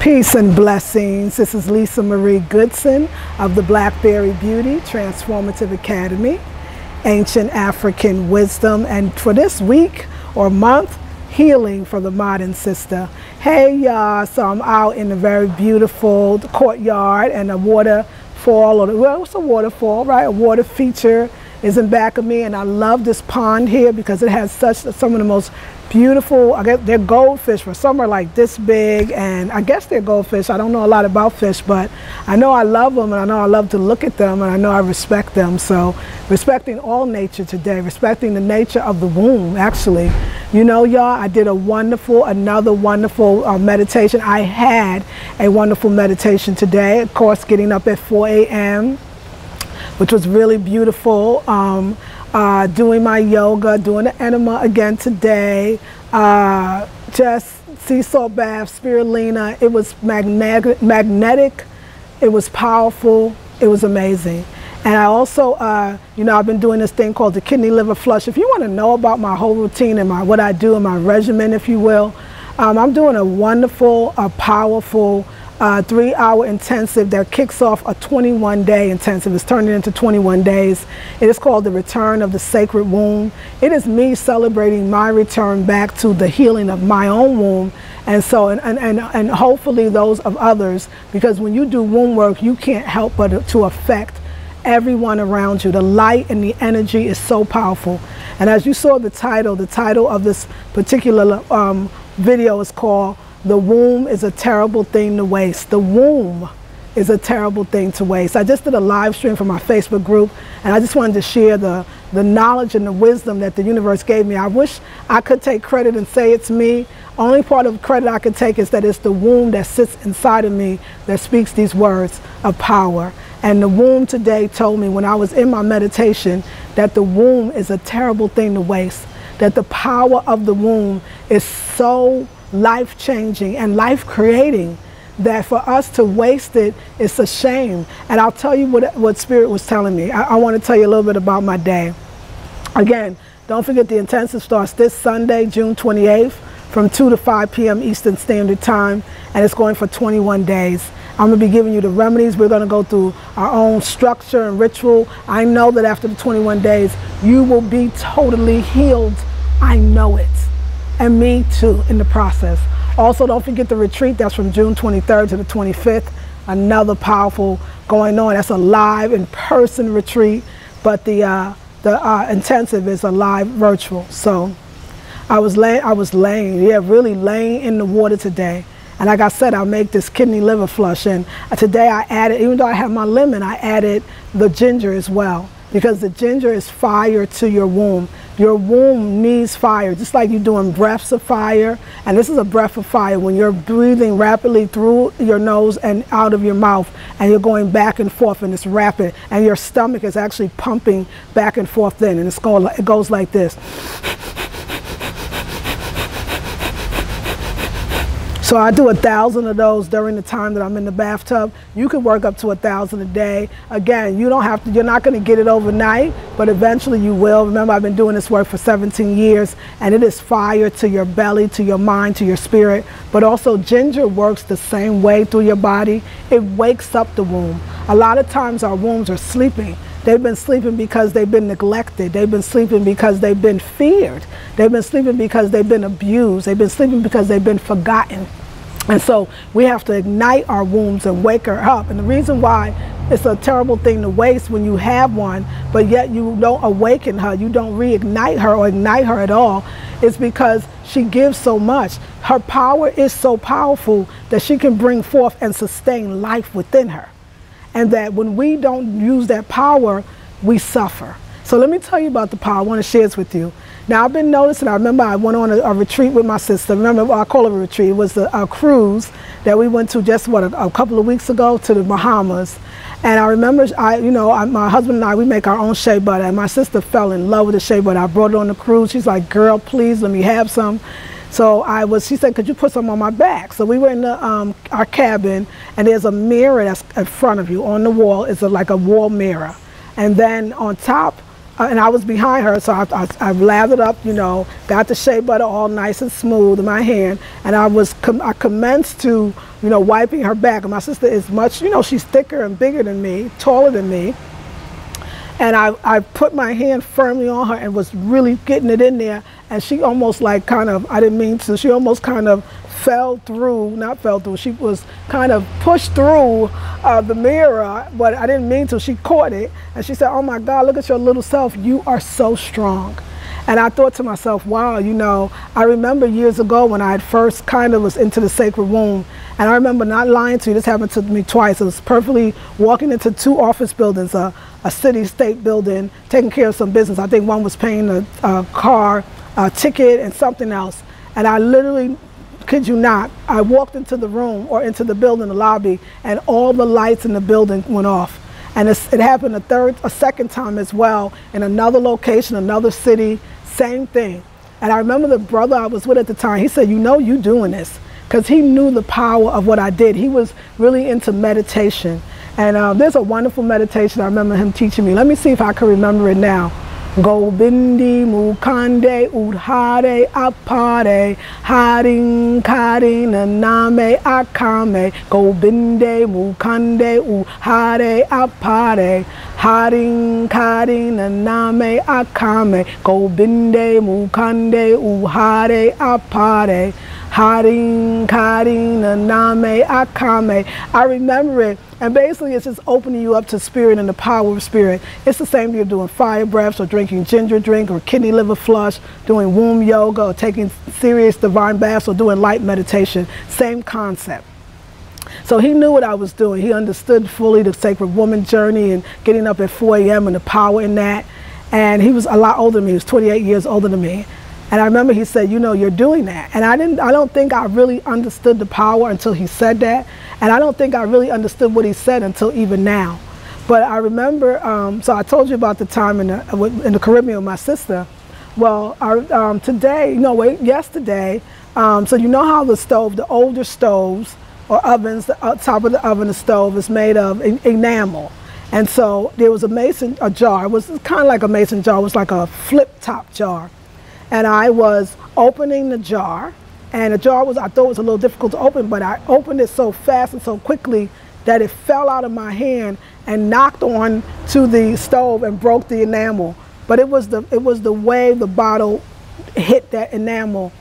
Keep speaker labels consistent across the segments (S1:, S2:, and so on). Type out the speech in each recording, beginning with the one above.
S1: Peace and blessings. This is Lisa Marie Goodson of the Blackberry Beauty Transformative Academy, Ancient African Wisdom, and for this week or month, Healing for the Modern Sister. Hey y'all, so I'm out in a very beautiful courtyard and a waterfall, or well, it's a waterfall, right? A water feature is in back of me, and I love this pond here because it has some of the most beautiful, I guess they're goldfish, but some are like this big, and I guess they're goldfish. I don't know a lot about fish, but I know I love them, and I know I love to look at them, and I know I respect them. So respecting all nature today, respecting the nature of the womb, actually. You know, y'all, I did another wonderful meditation. I had a wonderful meditation today, of course, getting up at 4 a.m., which was really beautiful. Doing my yoga, doing the enema again today, just sea salt bath, spirulina. It was magnetic, it was powerful, it was amazing. And I also, you know, I've been doing this thing called the kidney liver flush. If you want to know about my whole routine and what I do and my regimen, if you will, I'm doing a wonderful, powerful 3-hour intensive that kicks off a 21-day intensive. It's turning into 21 days. It is called the Return of the Sacred Womb. It is me celebrating my return back to the healing of my own womb, and so and hopefully those of others, because when you do womb work, you can't help but to affect everyone around you. The light and the energy is so powerful. And as you saw the title of this particular video is called "The Womb is a Terrible Thing to Waste." The womb is a terrible thing to waste. I just did a live stream from my Facebook group, and I just wanted to share the knowledge and the wisdom that the universe gave me. I wish I could take credit and say it's me. Only part of credit I could take is that it's the womb that sits inside of me that speaks these words of power. And the womb today told me when I was in my meditation that the womb is a terrible thing to waste, that the power of the womb is so life-changing and life-creating that for us to waste it, it's a shame. And I'll tell you what Spirit was telling me. I want to tell you a little bit about my day. Again, don't forget the intensive starts this Sunday, June 28th, from 2 to 5 p.m. Eastern Standard Time, and it's going for 21 days. I'm going to be giving you the remedies. We're going to go through our own structure and ritual. I know that after the 21 days, you will be totally healed. I know it. And me too in the process. Also, don't forget the retreat. That's from June 23rd to the 25th. Another powerful going on. That's a live in-person retreat, but the intensive is a live virtual. So I was laying, really laying in the water today. And like I said, I'll make this kidney liver flush. And today I added, even though I have my lemon, I added the ginger as well, because the ginger is fire to your womb. Your womb needs fire, just like you're doing breaths of fire. And this is a breath of fire when you're breathing rapidly through your nose and out of your mouth, and you're going back and forth, and it's rapid, and your stomach is actually pumping back and forth then, and it goes like this. So I do 1,000 of those during the time that I'm in the bathtub. You can work up to 1,000 a day. Again, you don't have to, you're not going to get it overnight, but eventually you will. Remember, I've been doing this work for 17 years, and it is fire to your belly, to your mind, to your spirit. But also ginger works the same way through your body. It wakes up the womb. A lot of times our wombs are sleeping. They've been sleeping because they've been neglected. They've been sleeping because they've been feared. They've been sleeping because they've been abused. They've been sleeping because they've been forgotten. And so we have to ignite our wombs and wake her up. And the reason why it's a terrible thing to waste when you have one, but yet you don't awaken her, you don't reignite her or ignite her at all, is because she gives so much. Her power is so powerful that she can bring forth and sustain life within her. And that when we don't use that power, we suffer. So let me tell you about the power. I want to share this with you. Now, I've been noticing, I remember I went on a retreat with my sister. Remember, I call it a retreat. It was a cruise that we went to just, a couple of weeks ago to the Bahamas. And I remember, my husband and I, we make our own shea butter. And my sister fell in love with the shea butter. I brought it on the cruise. She's like, girl, please let me have some. So she said, could you put some on my back? So we were in our cabin, and there's a mirror that's in front of you on the wall. It's like a wall mirror. And then on top and I was behind her, so I lathered up, you know, got the shea butter all nice and smooth in my hand, and I commenced to, you know, wiping her back. And my sister is much, you know, she's thicker and bigger than me, taller than me. And I put my hand firmly on her and was really getting it in there. And she almost like kind of, I didn't mean to, she almost kind of fell through, not fell through, she was kind of pushed through the mirror, but I didn't mean to. She caught it and she said, "Oh my God, look at your little self. You are so strong." And I thought to myself, wow, you know, I remember years ago when I had first kind of was into the sacred womb, and I remember, not lying to you, this happened to me twice. It was perfectly walking into 2 office buildings, a city-state building, taking care of some business. I think one was paying a car ticket and something else. And I literally, kid you not, I walked into the room or into the building, the lobby, and all the lights in the building went off. And it happened a second time as well, in another location, another city, same thing. And I remember the brother I was with at the time, he said, "You know you doing this," because he knew the power of what I did. He was really into meditation. And there's a wonderful meditation I remember him teaching me. Let me see if I can remember it now. Go bindi mukande udhare apare haring karin name akame. Go binde mukande udhare apare haring karin name akame. Go binde mukande udhare apare haring karin name akame. I remember it. And basically it's just opening you up to spirit and the power of spirit. It's the same you're doing fire breaths or drinking ginger drink or kidney liver flush, doing womb yoga or taking serious divine baths or doing light meditation. Same concept. So he knew what I was doing. He understood fully the sacred woman journey and getting up at 4 a.m. and the power in that. And he was a lot older than me. He was 28 years older than me. And I remember he said, "You know, you're doing that." And I don't think I really understood the power until he said that. And I don't think I really understood what he said until even now. But I remember, so I told you about the time in the Caribbean with my sister. Well, yesterday, so you know how the stove, the older stoves or ovens, the top of the oven, the stove is made of enamel. And so there was a jar. It was kind of like a mason jar. It was like a flip top jar. And I was opening the jar, and the jar I thought it was a little difficult to open, but I opened it so fast and so quickly that it fell out of my hand and knocked on to the stove and broke the enamel. But it was the way the bottle hit that enamel.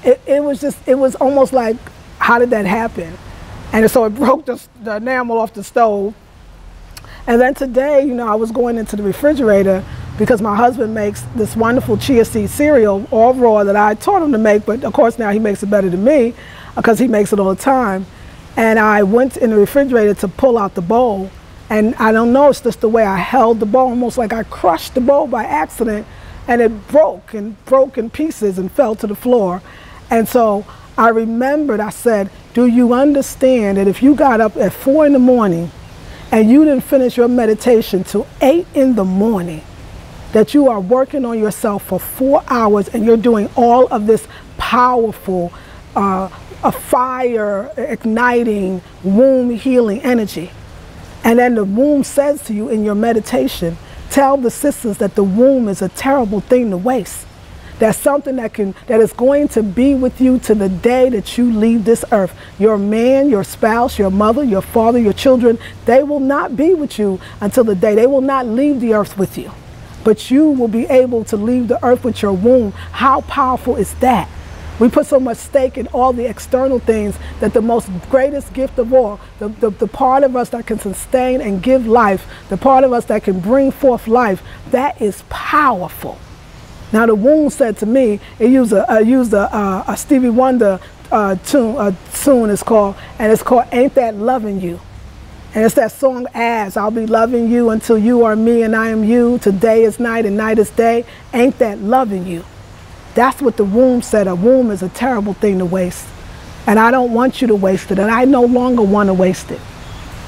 S1: It was almost like, how did that happen? And so it broke the enamel off the stove. And then today, you know, I was going into the refrigerator because my husband makes this wonderful chia seed cereal, all raw, that I taught him to make, but of course now he makes it better than me because he makes it all the time. And I went in the refrigerator to pull out the bowl, and I don't know, it's just the way I held the bowl, almost like I crushed the bowl by accident, and it broke in pieces and fell to the floor. And so I remembered, I said, "Do you understand that if you got up at 4 in the morning and you didn't finish your meditation till 8 in the morning, that you are working on yourself for 4 hours and you're doing all of this powerful, a fire igniting, womb healing energy. And then the womb says to you in your meditation, tell the sisters that the womb is a terrible thing to waste. That's something that is going to be with you to the day that you leave this earth. Your man, your spouse, your mother, your father, your children, they will not be with you until the day. They will not leave the earth with you. But you will be able to leave the earth with your womb. How powerful is that? We put so much stake in all the external things that the most greatest gift of all, the part of us that can sustain and give life, the part of us that can bring forth life, that is powerful. Now the womb said to me, it used a Stevie Wonder tune it's called, and it's called Ain't That Loving You. And it's that song, As I'll be loving you until you are me and I am you. Today is night and night is day. Ain't that loving you? That's what the womb said. A womb is a terrible thing to waste. And I don't want you to waste it. And I no longer want to waste it.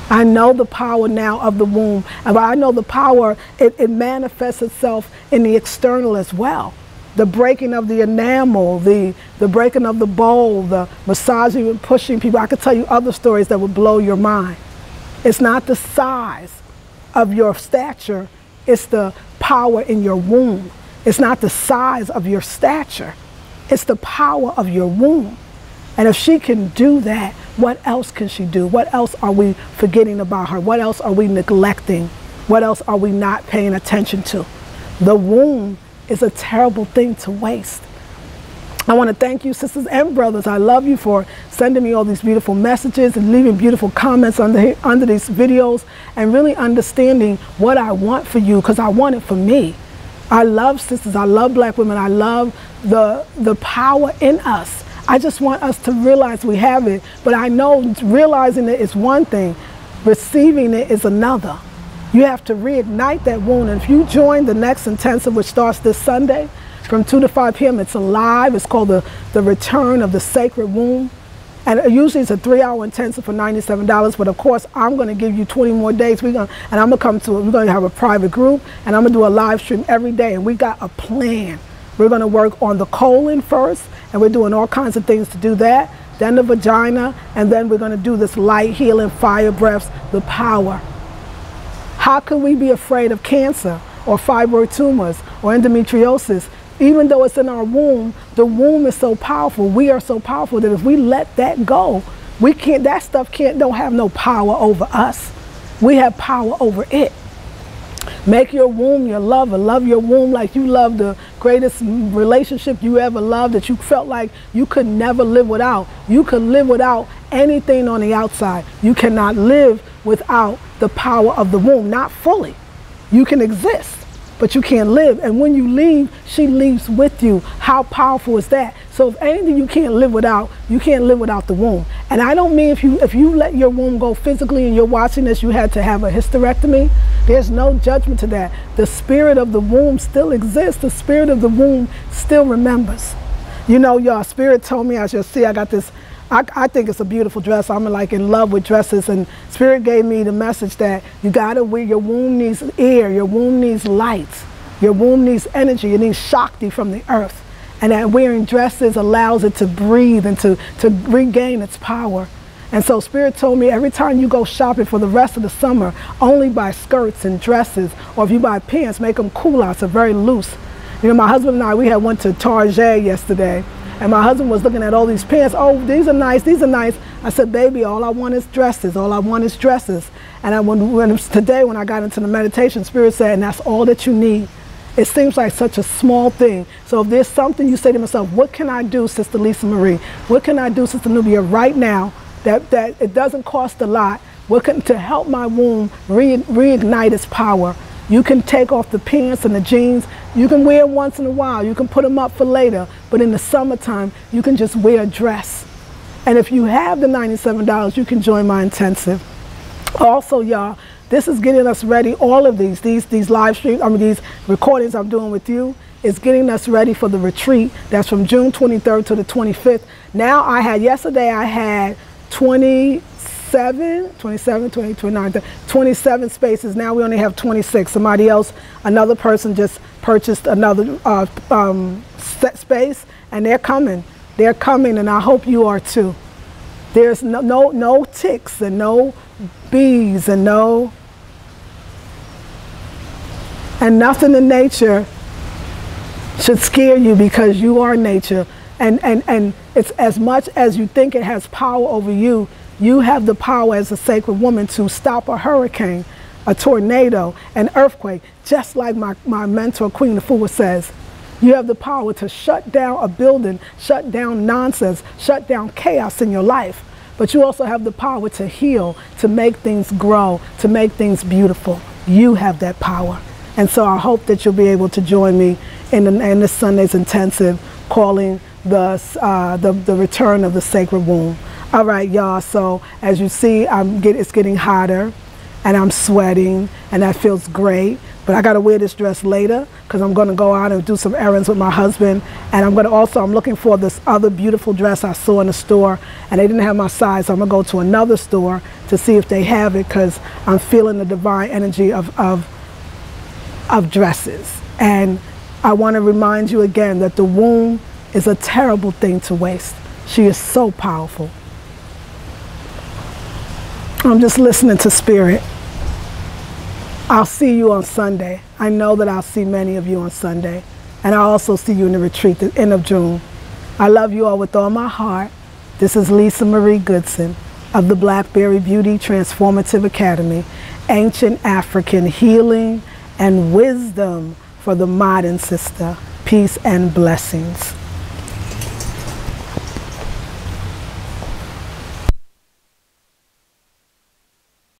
S1: I know the power now of the womb. And I know the power, it manifests itself in the external as well. The breaking of the enamel, the breaking of the bowl, the massaging and pushing people. I could tell you other stories that would blow your mind. It's not the size of your stature that matters. It's the power It's the power in your womb. It's not the size of your stature. It's the power of your womb. And if she can do that, what else can she do? What else are we forgetting about her? What else are we neglecting? What else are we not paying attention to? The womb is a terrible thing to waste. I want to thank you, sisters and brothers. I love you for sending me all these beautiful messages and leaving beautiful comments under these videos, and really understanding what I want for you, because I want it for me. I love sisters. I love black women. I love the power in us. I just want us to realize we have it. But I know realizing it is one thing. Receiving it is another. You have to reignite that womb. And if you join the next intensive, which starts this Sunday, from 2 to 5 p.m. It's live. It's called the Return of the Sacred Womb. And usually it's a 3-hour intensive for $97. But of course, I'm going to give you 20 more days. And I'm going to come to it. We're going to have a private group. And I'm going to do a live stream every day. And we got a plan. We're going to work on the colon first. And we're doing all kinds of things to do that. Then the vagina. And then we're going to do this light healing, fire breaths, the power. How can we be afraid of cancer or fibroid tumors or endometriosis? Even though it's in our womb, the womb is so powerful. We are so powerful that if we let that go, we can't, that stuff don't have no power over us. We have power over it. Make your womb your lover. Love your womb like you love the greatest relationship you ever loved, that you felt like you could never live without. You could live without anything on the outside. You cannot live without the power of the womb, not fully. You can exist, but you can't live. And when you leave, she leaves with you. How powerful is that? So if anything you can't live without, you can't live without the womb. And I don't mean if you let your womb go physically and you're watching this, you had to have a hysterectomy. There's no judgment to that. The spirit of the womb still exists. The spirit of the womb still remembers. You know, y'all, Spirit told me, as you'll see, I got this, I think it's a beautiful dress. I'm like in love with dresses, and Spirit gave me the message that you gotta wear, your womb needs air, your womb needs light, your womb needs energy, it needs Shakti from the earth. And that wearing dresses allows it to breathe and to regain its power. And so Spirit told me every time you go shopping for the rest of the summer, only buy skirts and dresses, or if you buy pants, make them culottes or very loose. You know, my husband and I, we had went to Target yesterday, and my husband was looking at all these pants. Oh, these are nice, these are nice. I said, baby, all I want is dresses. All I want is dresses. And today when I got into the meditation, Spirit said, and that's all that you need. It seems like such a small thing. So if there's something you say to myself, what can I do, Sister Lisa Marie? What can I do, Sister Nubia, right now that it doesn't cost a lot? To help my womb reignite its power? You can take off the pants and the jeans. You can wear them once in a while. You can put them up for later. But in the summertime, you can just wear a dress. And if you have the $97, you can join my intensive. Also, y'all, this is getting us ready. All of these live streams, these recordings I'm doing with you, is getting us ready for the retreat. That's from June 23rd to the 25th. Now yesterday I had 27 spaces. Now we only have 26. Somebody else, another person just purchased another space, and they're coming. They're coming, and I hope you are too. There's no ticks and no bees and nothing in nature should scare you, because you are nature. And it's as much as you think it has power over you, you have the power as a sacred woman to stop a hurricane, a tornado, an earthquake, just like my mentor, Queen Afua, says. You have the power to shut down a building, shut down nonsense, shut down chaos in your life. But you also have the power to heal, to make things grow, to make things beautiful. You have that power. And so I hope that you'll be able to join me in this Sunday's intensive, calling the Return of the Sacred Womb. All right, y'all, so as you see, it's getting hotter, and I'm sweating, and that feels great. But I got to wear this dress later, because I'm going to go out and do some errands with my husband. And I'm looking for this other beautiful dress I saw in the store, and they didn't have my size. So I'm going to go to another store to see if they have it, because I'm feeling the divine energy of dresses. And I want to remind you again that the womb is a terrible thing to waste. She is so powerful. I'm just listening to Spirit. I'll see you on Sunday. I know that I'll see many of you on Sunday. And I'll also see you in the retreat, the end of June. I love you all with all my heart. This is Lisa Marie Goodson of the Blackberry Beauty Transformative Academy, Ancient African Healing and Wisdom for the Modern Sister. Peace and blessings.